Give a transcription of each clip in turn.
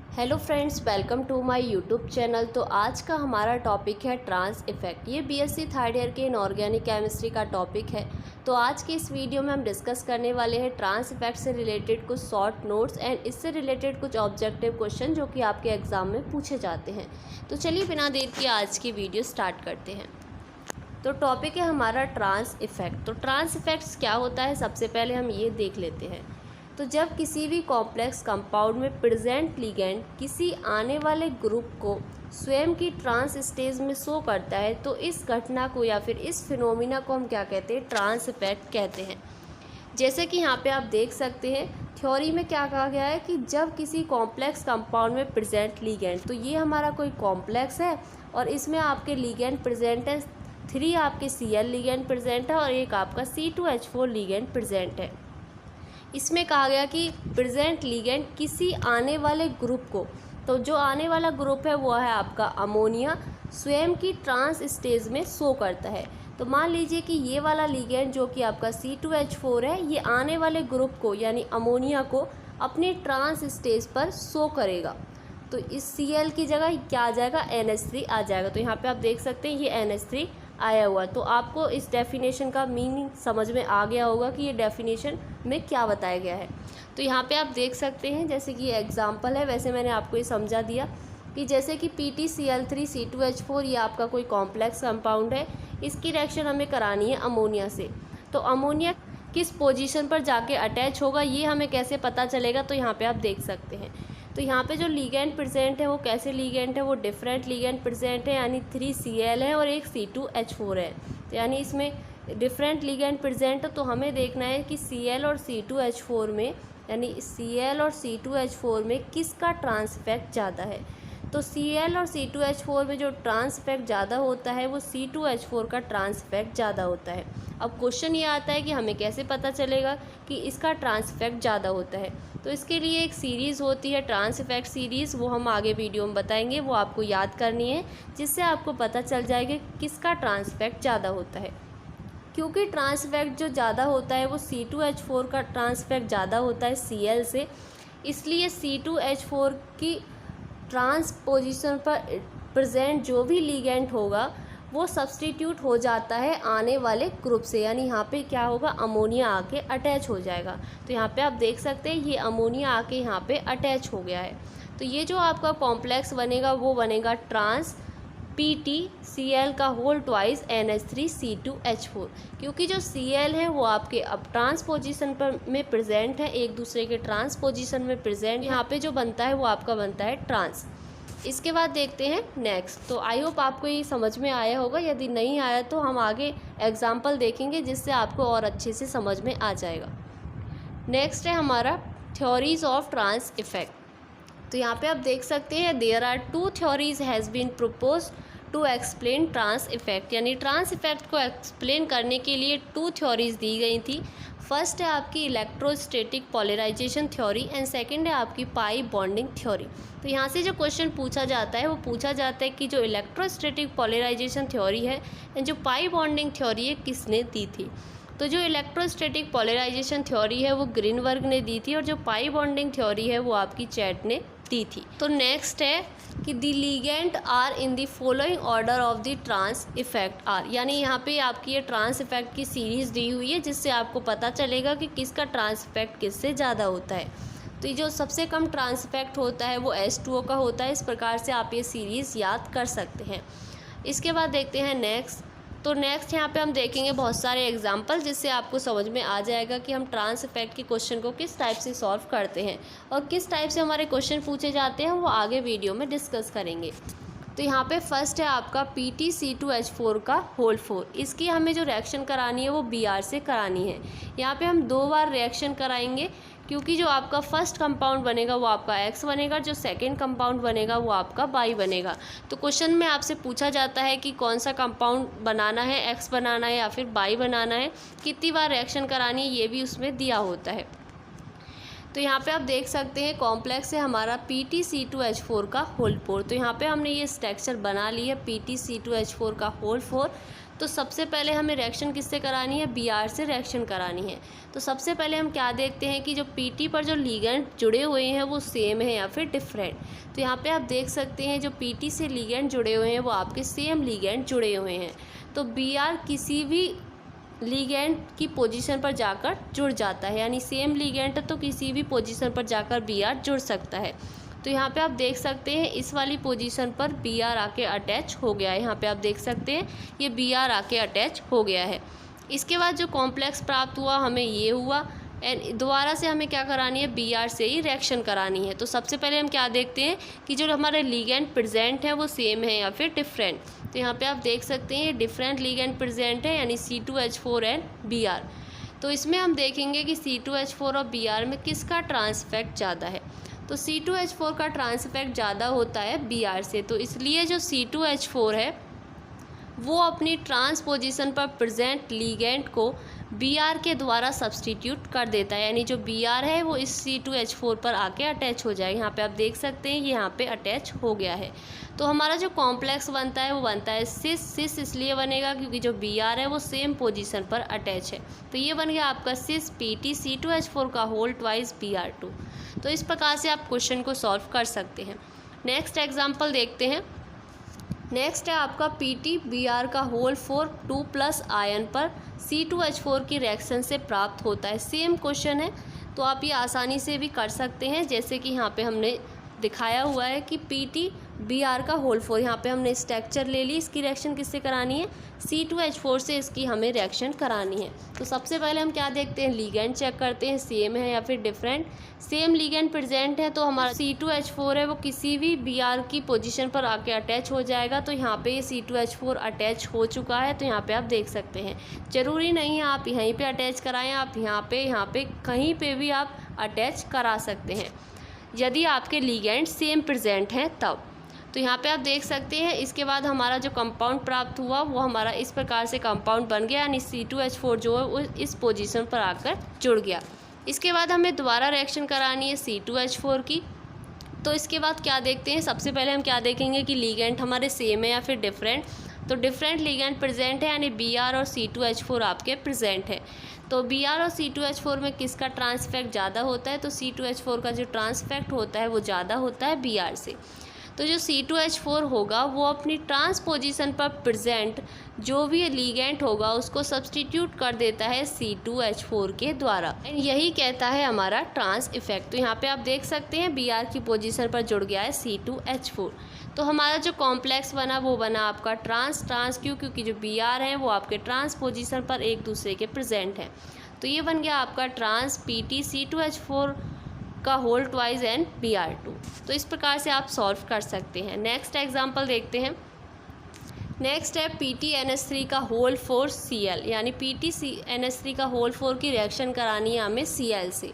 Hello friends, welcome to my YouTube channel. तो आज का हमारा टॉपिक है ट्रांस इफेक्ट। ये बीएससी थर्ड ईयर के इनऑर्गेनिक केमिस्ट्री का टॉपिक है। तो आज के इस वीडियो में हम डिस्कस करने वाले हैं ट्रांस इफेक्ट से रिलेटेड कुछ शॉर्ट नोट्स एंड इससे रिलेटेड कुछ ऑब्जेक्टिव क्वेश्चन जो कि आपके एग्जाम में पूछे जाते हैं। तो चलिए बिना देर किए आज की वीडियो स्टार्ट करते हैं। तो टॉपिक है हमारा ट्रांस इफेक्ट। तो ट्रांस इफेक्ट्स क्या होता है, सबसे पहले हम ये देख लेते हैं। तो जब किसी भी कॉम्प्लेक्स कंपाउंड में प्रेजेंट लिगेंड किसी आने वाले ग्रुप को स्वयं की ट्रांस स्टेज में शो करता है तो इस घटना को या फिर इस फिनोमिना को हम क्या कहते हैं, ट्रांस इफेक्ट कहते हैं। जैसे कि यहाँ पे आप देख सकते हैं थ्योरी में क्या कहा गया है कि जब किसी कॉम्प्लेक्स कंपाउंड में प्रेजेंट लिगेंड, तो ये हमारा कोई कॉम्प्लेक्स है और इसमें आपके लिगेंड प्रेजेंट है, 3 आपके Cl लिगेंड प्रेजेंट है और एक आपका C2H4 लिगेंड प्रेजेंट है। इसमें कहा गया कि प्रेजेंट लिगेंड किसी आने वाले ग्रुप को, तो जो आने वाला ग्रुप है वो है आपका अमोनिया, स्वयं की ट्रांस स्टेज में शो करता है। तो मान लीजिए कि ये वाला लिगेंड जो कि आपका C2H4 है, ये आने वाले ग्रुप को यानी अमोनिया को अपनी ट्रांस स्टेज पर शो करेगा। तो इस Cl की जगह क्या आ जाएगा, NH3 आ जाएगा। तो यहाँ पे आप देख सकते हैं ये NH3 आया हुआ। तो आपको इस डेफिनेशन का मीनिंग समझ में आ गया होगा कि ये डेफिनेशन में क्या बताया गया है। तो यहाँ पे आप देख सकते हैं जैसे कि ये एग्जांपल है, वैसे मैंने आपको ये समझा दिया कि जैसे कि PtCl3C2H4 ये आपका कोई कॉम्प्लेक्स कंपाउंड है, इसकी रिएक्शन हमें करानी है अमोनिया से। तो अमोनिया किस पोजीशन पर जाके अटैच होगा ये हमें कैसे पता चलेगा, तो यहाँ पे आप देख सकते हैं। तो यहाँ पे जो लिगेंड प्रेजेंट है वो कैसे लिगेंड है, वो डिफरेंट लिगेंड प्रेजेंट है, यानी 3 Cl है और एक C2H4 है। तो यानी इसमें डिफरेंट लिगेंड प्रेजेंट है, तो हमें देखना है कि Cl और C2H4 में, यानी Cl और C2H4 में किसका ट्रांस इफेक्ट ज़्यादा है। तो Cl और C2H4 में जो ट्रांस इफेक्ट ज़्यादा होता है वो C2H4 का ट्रांस इफेक्ट ज़्यादा होता है। अब क्वेश्चन ये आता है कि हमें कैसे पता चलेगा कि इसका ट्रांस इफेक्ट ज़्यादा होता है। तो इसके लिए एक सीरीज़ होती है ट्रांस इफेक्ट सीरीज़, वो हम आगे वीडियो में बताएंगे, वो आपको याद करनी है जिससे आपको पता चल जाएगा किसका ट्रांस इफेक्ट ज़्यादा होता है। क्योंकि ट्रांस इफेक्ट जो ज़्यादा होता है वो C2H4 का ट्रांस इफेक्ट ज़्यादा होता है Cl से, इसलिए C2H4 की ट्रांस पोजीशन पर प्रेजेंट जो भी लिगेंड होगा वो सब्सटीट्यूट हो जाता है आने वाले ग्रुप से, यानी यहाँ पे क्या होगा, अमोनिया आके अटैच हो जाएगा। तो यहाँ पे आप देख सकते हैं ये अमोनिया आके यहाँ पे अटैच हो गया है। तो ये जो आपका कॉम्प्लेक्स बनेगा वो बनेगा ट्रांस PtCl का होल ट्वाइस NH3C2H4, क्योंकि जो Cl है वो आपके अब ट्रांस पोजीशन पर में प्रेजेंट है, एक दूसरे के ट्रांस पोजीशन में प्रेजेंट, यहाँ पे जो बनता है वो आपका बनता है ट्रांस। इसके बाद देखते हैं नेक्स्ट। तो आई होप आपको ये समझ में आया होगा, यदि नहीं आया तो हम आगे एग्जाम्पल देखेंगे जिससे आपको और अच्छे से समझ में आ जाएगा। नेक्स्ट है हमारा थ्योरीज ऑफ ट्रांस इफेक्ट। तो यहाँ पे आप देख सकते हैं there are 2 theories has been propose to explain trans effect, यानी ट्रांस इफेक्ट को एक्सप्लेन करने के लिए 2 थ्योरीज दी गई थी। फर्स्ट है आपकी इलेक्ट्रोस्टैटिक पॉलराइजेशन थ्योरी एंड सेकंड है आपकी पाई बॉन्डिंग थ्योरी। तो यहाँ से जो क्वेश्चन पूछा जाता है वो पूछा जाता है कि जो इलेक्ट्रोस्टैटिक पॉलराइजेशन थ्योरी है एंड जो पाई बॉन्डिंग थ्योरी है किसने दी थी। तो जो इलेक्ट्रोस्टैटिक पॉलराइजेशन थ्योरी है वो ग्रीनबर्ग ने दी थी और जो पाई बॉन्डिंग थ्योरी है वो आपकी चैट ने दी थी। तो नेक्स्ट है कि the ligand are in the following order of the trans effect are, यानी यहाँ पे आपकी ये ट्रांस इफेक्ट की सीरीज़ दी हुई है जिससे आपको पता चलेगा कि किसका ट्रांस इफेक्ट किससे ज़्यादा होता है। तो ये जो सबसे कम ट्रांस इफेक्ट होता है वो H2O का होता है। इस प्रकार से आप ये सीरीज़ याद कर सकते हैं। इसके बाद देखते हैं नेक्स्ट। तो नेक्स्ट यहाँ पे हम देखेंगे बहुत सारे एग्जाम्पल जिससे आपको समझ में आ जाएगा कि हम ट्रांस इफेक्ट के क्वेश्चन को किस टाइप से सॉल्व करते हैं और किस टाइप से हमारे क्वेश्चन पूछे जाते हैं, वो आगे वीडियो में डिस्कस करेंगे। तो यहाँ पे फर्स्ट है आपका PtC2H4 का होल 4, इसकी हमें जो रिएक्शन करानी है वो Br से करानी है। यहाँ पे हम 2 बार रिएक्शन कराएंगे क्योंकि जो आपका फर्स्ट कंपाउंड बनेगा वो आपका X बनेगा, जो सेकंड कंपाउंड बनेगा वो आपका Y बनेगा। तो क्वेश्चन में आपसे पूछा जाता है कि कौन सा कंपाउंड बनाना है, X बनाना है या फिर Y बनाना है, कितनी बार रिएक्शन करानी है, ये भी उसमें दिया होता है। तो यहाँ पे आप देख सकते हैं कॉम्प्लेक्स है हमारा PtC2H4 का होल 4। तो यहाँ पे हमने ये स्ट्रक्चर बना ली है PtC2H4 का होल 4। तो सबसे पहले हमें रिएक्शन किससे करानी है, Br से रिएक्शन करानी है। तो सबसे पहले हम क्या देखते हैं कि जो Pt पर जो लिगेंड जुड़े हुए हैं वो सेम है या फिर डिफरेंट। तो यहाँ पे आप देख सकते हैं जो Pt से लिगेंड जुड़े हुए हैं वो आपके सेम लिगेंड जुड़े हुए हैं। तो Br किसी भी लिगेंड की पोजीशन पर जाकर जुड़ जाता है, यानी सेम लिगेंड तो किसी भी पोजीशन पर जाकर Br जुड़ सकता है। तो यहाँ पे आप देख सकते हैं इस वाली पोजीशन पर Br आके अटैच हो गया है। यहाँ पे आप देख सकते हैं ये Br आके अटैच हो गया है। इसके बाद जो कॉम्प्लेक्स प्राप्त हुआ हमें ये हुआ, एंड दोबारा से हमें क्या करानी है, Br से ही रिएक्शन करानी है। तो सबसे पहले हम क्या देखते हैं कि जो हमारे लिगेंड प्रेजेंट है वो सेम है या फिर डिफरेंट। तो यहाँ पे आप देख सकते हैं डिफरेंट लिगेंड प्रेजेंट है, यानी C2H4 एंड Br। तो इसमें हम देखेंगे कि C2H4 और Br में किसका ट्रांस इफेक्ट ज़्यादा है। तो C2H4 का ट्रांस इफेक्ट ज़्यादा होता है Br से, तो इसलिए जो C2H4 है वो अपनी ट्रांस पोजीशन पर प्रेजेंट लिगेंड को Br के द्वारा सब्सटीट्यूट कर देता है, यानी जो Br है वो इस C2H4 पर आके अटैच हो जाएगा। यहाँ पे आप देख सकते हैं ये यहाँ पे अटैच हो गया है। तो हमारा जो कॉम्प्लेक्स बनता है वो बनता है सिस इसलिए बनेगा क्योंकि जो Br है वो सेम पोजीशन पर अटैच है। तो ये बन गया आपका सिस Pt C2H4 का होल ट्वाइस Br2। तो इस प्रकार से आप क्वेश्चन को सॉल्व कर सकते हैं। नेक्स्ट एग्जाम्पल देखते हैं। नेक्स्ट है आपका Pt Br का होल 4 2+ आयन पर C2H4 की रिएक्शन से प्राप्त होता है। सेम क्वेश्चन है, तो आप ये आसानी से भी कर सकते हैं, जैसे कि यहाँ पे हमने दिखाया हुआ है कि Pt Br का होल 4, यहाँ पे हमने स्ट्रक्चर ले ली, इसकी रिएक्शन किससे करानी है, C2H4 से इसकी हमें रिएक्शन करानी है। तो सबसे पहले हम क्या देखते हैं, लिगेंड चेक करते हैं सेम है या फिर डिफरेंट। सेम लिगेंड प्रेजेंट है तो हमारा C2H4 है वो किसी भी Br की पोजीशन पर आके अटैच हो जाएगा। तो यहाँ पे ये C2H4 अटैच हो चुका है, तो यहाँ पे आप देख सकते हैं। ज़रूरी नहीं है आप यहीं पे अटैच कराएं, आप यहाँ पे कहीं पे भी आप अटैच करा सकते हैं यदि आपके लिगेंड सेम प्रेजेंट हैं तब। तो यहाँ पे आप देख सकते हैं। इसके बाद हमारा जो कंपाउंड प्राप्त हुआ वो हमारा इस प्रकार से कंपाउंड बन गया, यानी C2H4 जो है वो इस पोजीशन पर आकर जुड़ गया। इसके बाद हमें दोबारा रिएक्शन करानी है C2H4 की। तो इसके बाद क्या देखते हैं, सबसे पहले हम क्या देखेंगे कि लिगेंड हमारे सेम है या फिर डिफरेंट। तो डिफरेंट लिगेंड प्रेजेंट है, यानी Br और C2H4 आपके प्रेजेंट है। तो Br और C2H4 में किसका ट्रांस इफेक्ट ज़्यादा होता है, तो C2H4 का जो ट्रांस इफेक्ट होता है वो ज़्यादा होता है Br से। तो जो C2H4 होगा वो अपनी ट्रांस पोजीशन पर प्रेजेंट जो भी लिगेंड होगा उसको सब्सटीट्यूट कर देता है C2H4 के द्वारा, यही कहता है हमारा ट्रांस इफेक्ट। तो यहाँ पे आप देख सकते हैं Br की पोजीशन पर जुड़ गया है C2H4। तो हमारा जो कॉम्प्लेक्स बना वो बना आपका ट्रांस क्योंकि जो Br है वो आपके ट्रांस पोजीशन पर एक दूसरे के प्रेजेंट है। तो ये बन गया आपका ट्रांस Pt C2H4 का होल ट्वाइस एंड Br2। तो इस प्रकार से आप सॉल्व कर सकते हैं। नेक्स्ट एग्जांपल देखते हैं। नेक्स्ट है PtNH3 का होल 4 Cl, यानी PtNH3 का होल 4 की रिएक्शन करानी है हमें Cl से।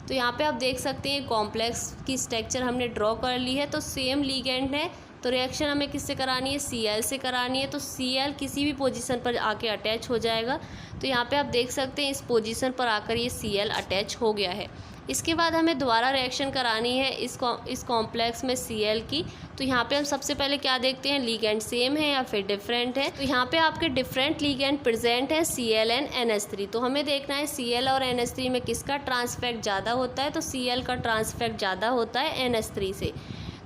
तो यहाँ पे आप देख सकते हैं कॉम्प्लेक्स की स्ट्रक्चर हमने ड्रॉ कर ली है। तो सेम लिगेंड है तो रिएक्शन हमें किससे करानी है, Cl से करानी है। तो Cl किसी भी पोजीशन पर आके अटैच हो जाएगा। तो यहाँ पे आप देख सकते हैं इस पोजीशन पर आकर ये Cl अटैच हो गया है। इसके बाद हमें दोबारा रिएक्शन करानी है इस कॉम्प्लेक्स में Cl की। तो यहाँ पे हम सबसे पहले क्या देखते हैं, लिगेंड सेम है या फिर डिफरेंट है। तो यहाँ पे आपके डिफरेंट लिगेंड प्रेजेंट है Cl एंड NH3। तो हमें देखना है Cl और NH3 में किसका ट्रांस इफेक्ट ज़्यादा होता है। तो Cl का ट्रांस इफेक्ट ज़्यादा होता है NH3 से।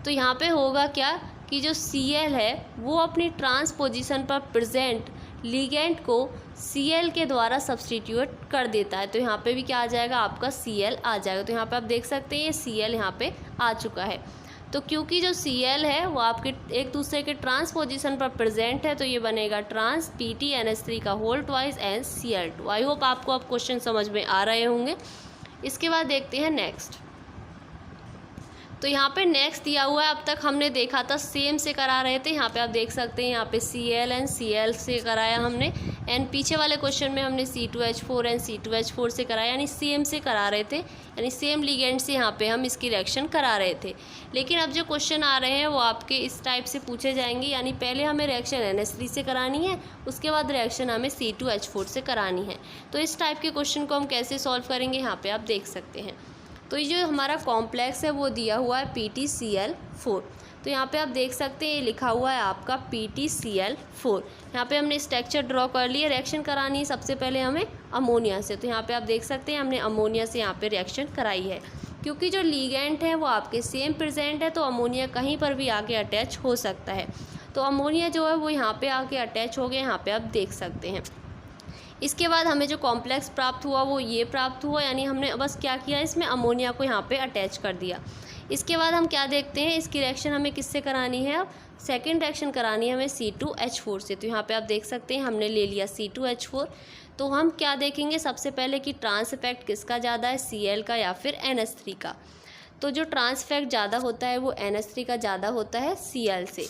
तो यहाँ पे होगा क्या कि जो Cl है वो अपनी ट्रांस पोजीशन पर प्रेजेंट लिगेंड को Cl के द्वारा सब्सटीट्यूट कर देता है। तो यहाँ पे भी क्या आ जाएगा, आपका Cl आ जाएगा। तो यहाँ पे आप देख सकते हैं ये Cl यहाँ पे आ चुका है। तो क्योंकि जो Cl है वो आपके एक दूसरे के ट्रांस पोजीशन पर प्रेजेंट है तो ये बनेगा ट्रांस PtNH3 का whole twice and Cl2। I hope आपको अब क्वेश्चन समझ में आ रहे होंगे। इसके बाद देखते हैं नेक्स्ट। तो यहाँ पे नेक्स्ट दिया हुआ है, अब तक हमने देखा था सेम से करा रहे थे। यहाँ पे आप देख सकते हैं यहाँ पे Cl एंड Cl से कराया हमने, एंड पीछे वाले क्वेश्चन में हमने C2H4 एंड C2H4 से कराया, यानी सेम से करा रहे थे, यानी सेम लिगेंड से यहाँ पे हम इसकी रिएक्शन करा रहे थे। लेकिन अब जो क्वेश्चन आ रहे हैं वो आपके इस टाइप से पूछे जाएंगे, यानी पहले हमें रिएक्शन NH3 से करानी है, उसके बाद रिएक्शन हमें C2H4 से करानी है। तो इस टाइप के क्वेश्चन को हम कैसे सॉल्व करेंगे यहाँ पे आप देख सकते हैं। तो ये जो हमारा कॉम्प्लेक्स है वो दिया हुआ है PtCl4। तो यहाँ पे आप देख सकते हैं ये लिखा हुआ है आपका PtCl4। यहाँ पे हमने स्ट्रक्चर ड्रॉ कर लिया। रिएक्शन करानी है सबसे पहले हमें अमोनिया से। तो यहाँ पे आप देख सकते हैं हमने अमोनिया से यहाँ पे रिएक्शन कराई है। क्योंकि जो लीगेंड है वो आपके सेम प्रेजेंट है, तो अमोनिया कहीं पर भी आके अटैच हो सकता है। तो अमोनिया जो है वो यहाँ पे आके अटैच हो गया, यहाँ पे आप देख सकते हैं। इसके बाद हमें जो कॉम्प्लेक्स प्राप्त हुआ वो ये प्राप्त हुआ, यानी हमने बस क्या किया, इसमें अमोनिया को यहाँ पे अटैच कर दिया। इसके बाद हम क्या देखते हैं, इसकी रिएक्शन हमें किससे करानी है, अब सेकेंड रिएक्शन करानी है हमें C2H4 से। तो यहाँ पे आप देख सकते हैं हमने ले लिया C2H4। तो हम क्या देखेंगे सबसे पहले कि ट्रांस इफेक्ट किसका ज़्यादा है, Cl का या फिर NH3 का। तो जो ट्रांस इफेक्ट ज़्यादा होता है वो NH3 का ज़्यादा होता है Cl से।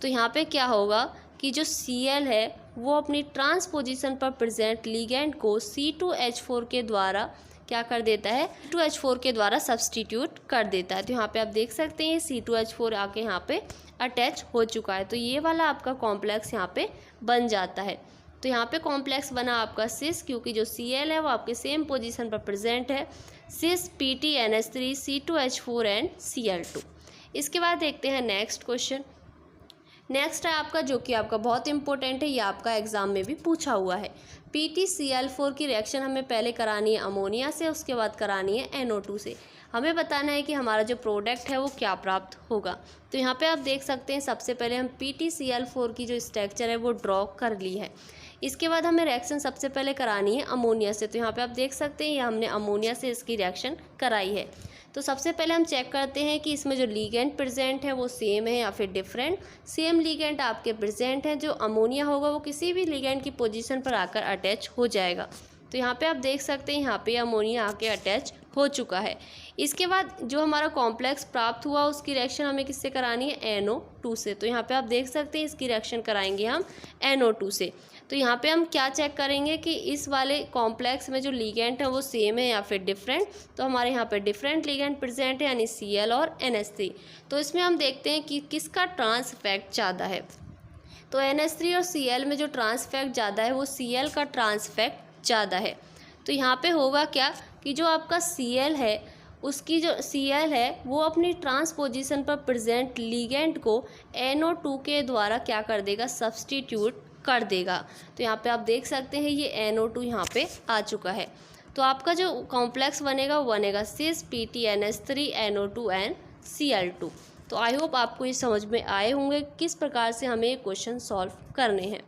तो यहाँ पे क्या होगा कि जो Cl है वो अपनी ट्रांस पोजीशन पर प्रेजेंट लीगेंड को C2H4 के द्वारा क्या कर देता है, C2H4 के द्वारा सब्सटीट्यूट कर देता है। तो यहाँ पे आप देख सकते हैं C2H4 आके यहाँ पे अटैच हो चुका है। तो ये वाला आपका कॉम्प्लेक्स यहाँ पे बन जाता है। तो यहाँ पे कॉम्प्लेक्स बना आपका सिस, क्योंकि जो Cl है वो आपके सेम पोजीशन पर प्रेजेंट है, सिस PtNH3 C2H4 एंड Cl2। इसके बाद देखते हैं नेक्स्ट क्वेश्चन। नेक्स्ट है आपका जो कि आपका बहुत इंपॉर्टेंट है, ये आपका एग्जाम में भी पूछा हुआ है। PtCl4 की रिएक्शन हमें पहले करानी है अमोनिया से, उसके बाद करानी है NO2 से। हमें बताना है कि हमारा जो प्रोडक्ट है वो क्या प्राप्त होगा। तो यहाँ पे आप देख सकते हैं सबसे पहले हम PtCl4 की जो स्ट्रक्चर है वो ड्रॉ कर ली है। इसके बाद हमें रिएक्शन सबसे पहले करानी है अमोनिया से। तो यहाँ पे आप देख सकते हैं ये हमने अमोनिया से इसकी रिएक्शन कराई है। तो सबसे पहले हम चेक करते हैं कि इसमें जो लीगेंड प्रेजेंट है वो सेम है या फिर डिफरेंट। सेम लीगेंड आपके प्रेजेंट है, जो अमोनिया होगा वो किसी भी लीगेंड की पोजीशन पर आकर अटैच हो जाएगा। तो यहाँ पे आप देख सकते हैं यहाँ पे अमोनिया आके अटैच हो चुका है। इसके बाद जो हमारा कॉम्प्लेक्स प्राप्त हुआ उसकी रिएक्शन हमें किससे करानी है, NO2 से। तो यहाँ पे आप देख सकते हैं इसकी रिएक्शन कराएंगे हम NO2 से। तो यहाँ पे हम क्या चेक करेंगे कि इस वाले कॉम्प्लेक्स में जो लीगेंड है वो सेम है या फिर डिफरेंट। तो हमारे यहाँ पे डिफरेंट लीगेंड प्रेजेंट है, यानी Cl और NH3। तो इसमें हम देखते हैं कि किसका ट्रांस इफेक्ट ज़्यादा है। तो NH3 और Cl में जो ट्रांस इफेक्ट ज़्यादा है वो Cl का ट्रांस इफेक्ट ज़्यादा है। तो यहाँ पे होगा क्या कि जो आपका Cl है उसकी जो Cl है वो अपनी ट्रांस पोजीशन पर प्रेजेंट लीगेंड को NO2 के द्वारा क्या कर देगा, सब्सटीट्यूट कर देगा। तो यहाँ पे आप देख सकते हैं ये NO2 यहाँ पे आ चुका है। तो आपका जो कॉम्प्लेक्स बनेगा वो बनेगा सिस PtNH3 NO2 एंड Cl2। तो आई होप आपको ये समझ में आए होंगे किस प्रकार से हमें ये क्वेश्चन सॉल्व करने हैं।